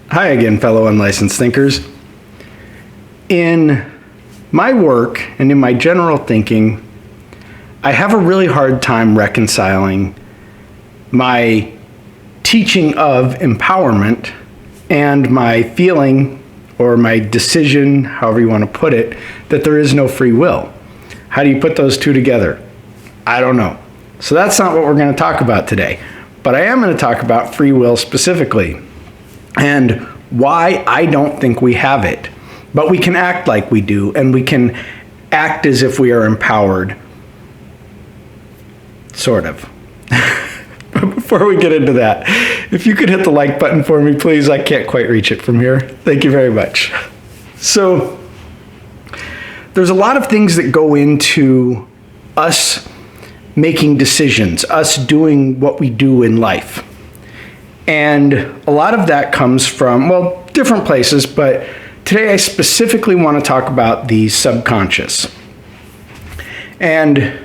Hi again, fellow unlicensed thinkers. In my work and in my general thinking, I have a really hard time reconciling my teaching of empowerment and my feeling or my decision, however you want to put it, that there is no free will. How do you put those two together? I don't know. So that's not what we're going to talk about today. But I am going to talk about free will specifically and why I don't think we have it. But we can act like we do, and we can act as if we are empowered. Sort of. But before we get into that, if you could hit the like button for me, please. I can't quite reach it from here. Thank you very much. So, there's a lot of things that go into us making decisions, us doing what we do in life. And a lot of that comes from, well, different places, but today I specifically want to talk about the subconscious. And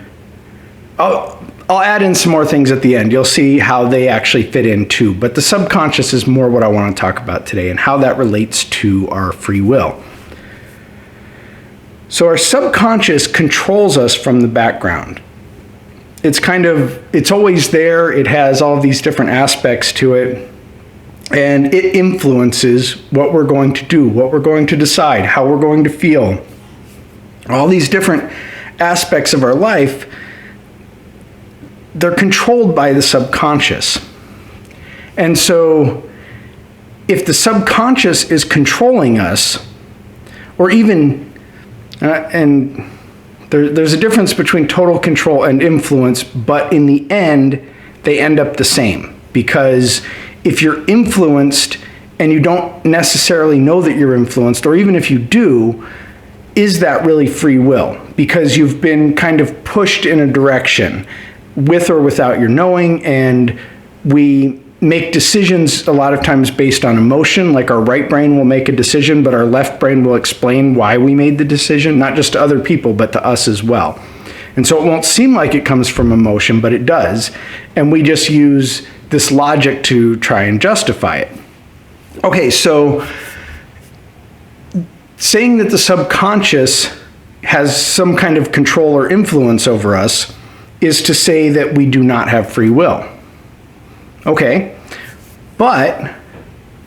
I'll add in some more things at the end. You'll see how they actually fit in too. But the subconscious is more what I want to talk about today and how that relates to our free will. So our subconscious controls us from the background. It's always there. It has all of these different aspects to it. And it influences what we're going to do, what we're going to decide, how we're going to feel. All these different aspects of our life, they're controlled by the subconscious. And so if the subconscious is controlling us, or even, there's a difference between total control and influence, but in the end, they end up the same. Because if you're influenced and you don't necessarily know that you're influenced, or even if you do, is that really free will? Because you've been kind of pushed in a direction with or without your knowing, and we make decisions a lot of times based on emotion. Like our right brain will make a decision, but our left brain will explain why we made the decision, not just to other people, but to us as well. And so it won't seem like it comes from emotion, but it does. And we just use this logic to try and justify it. Okay, so saying that the subconscious has some kind of control or influence over us is to say that we do not have free will. Okay, but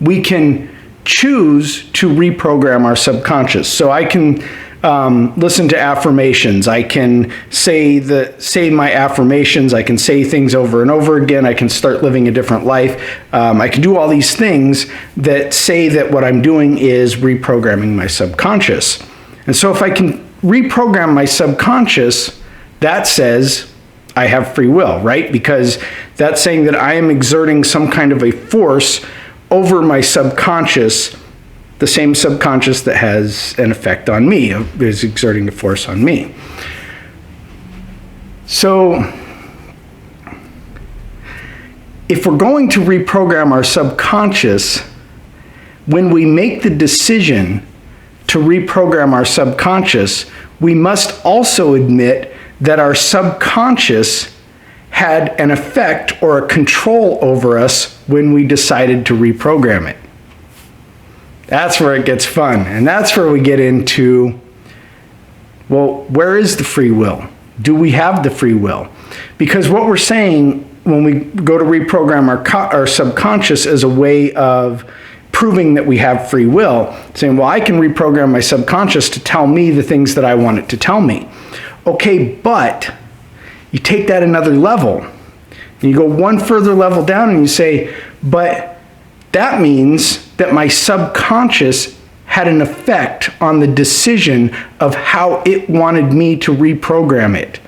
we can choose to reprogram our subconscious. So I can listen to affirmations. I can say my affirmations. I can say things over and over again. I can start living a different life. I can do all these things that say that what I'm doing is reprogramming my subconscious. And so if I can reprogram my subconscious, that says I have free will, right? Because that's saying that I am exerting some kind of a force over my subconscious, the same subconscious that has an effect on me, is exerting a force on me. So, if we're going to reprogram our subconscious, when we make the decision to reprogram our subconscious, we must also admit that our subconscious had an effect or a control over us when we decided to reprogram it. That's where it gets fun. And that's where we get into, well, where is the free will? Do we have the free will? Because what we're saying when we go to reprogram our subconscious is a way of proving that we have free will, saying, well, I can reprogram my subconscious to tell me the things that I want it to tell me. Okay, but you take that another level, and you go one further level down and you say, but that means that my subconscious had an effect on the decision of how it wanted me to reprogram it.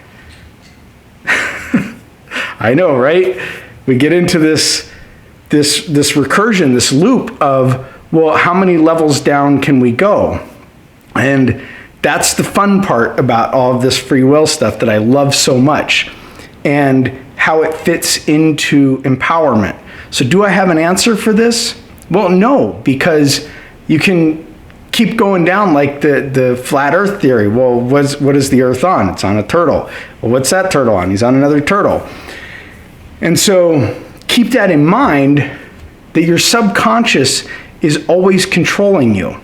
I know, right? We get into this recursion, this loop of, well, how many levels down can we go? And that's the fun part about all of this free will stuff that I love so much, and how it fits into empowerment. So do I have an answer for this? Well, no, because you can keep going down like the flat earth theory. Well, what is the earth on? It's on a turtle. Well, what's that turtle on? He's on another turtle. And so keep that in mind, that your subconscious is always controlling you.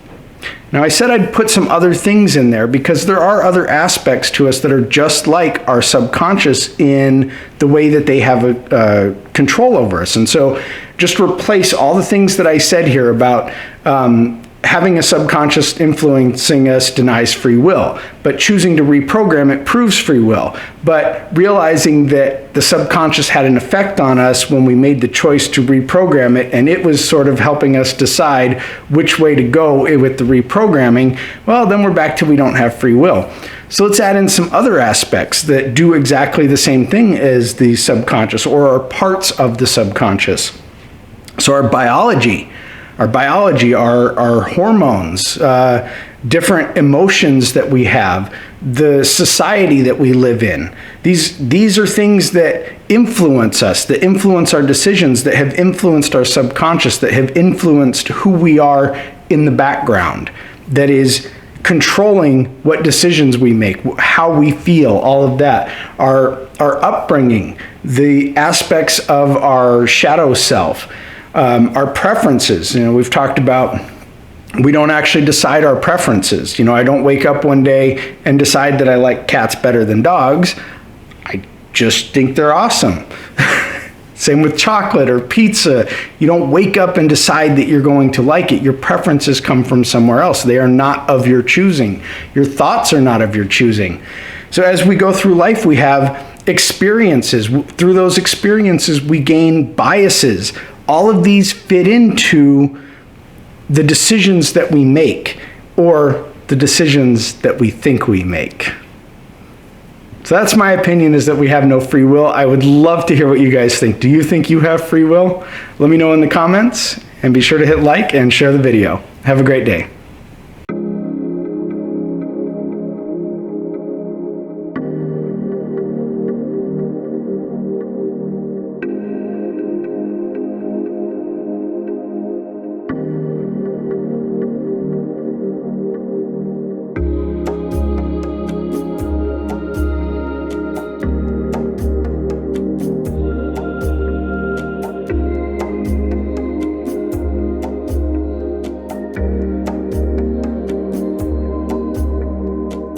Now, I said I'd put some other things in there because there are other aspects to us that are just like our subconscious in the way that they have a control over us. And so just replace all the things that I said here about having a subconscious influencing us denies free will, but choosing to reprogram it proves free will. But realizing that the subconscious had an effect on us when we made the choice to reprogram it, and it was sort of helping us decide which way to go with the reprogramming, well, then we're back to we don't have free will. So let's add in some other aspects that do exactly the same thing as the subconscious, or are parts of the subconscious. So our biology, our hormones, different emotions that we have, the society that we live in. These are things that influence us, that influence our decisions, that have influenced our subconscious, that have influenced who we are in the background, that is controlling what decisions we make, how we feel, all of that. Our upbringing, the aspects of our shadow self, our preferences. We've talked about we don't actually decide our preferences. I don't wake up one day and decide that I like cats better than dogs. I just think they're awesome. Same with chocolate or pizza. You don't wake up and decide that you're going to like it. Your preferences come from somewhere else. They are not of your choosing. Your thoughts are not of your choosing. So as we go through life, we have experiences. Through those experiences, we gain biases. All of these fit into the decisions that we make, or the decisions that we think we make. So that's my opinion, is that we have no free will. I would love to hear what you guys think. Do you think you have free will? Let me know in the comments, and be sure to hit like and share the video. Have a great day.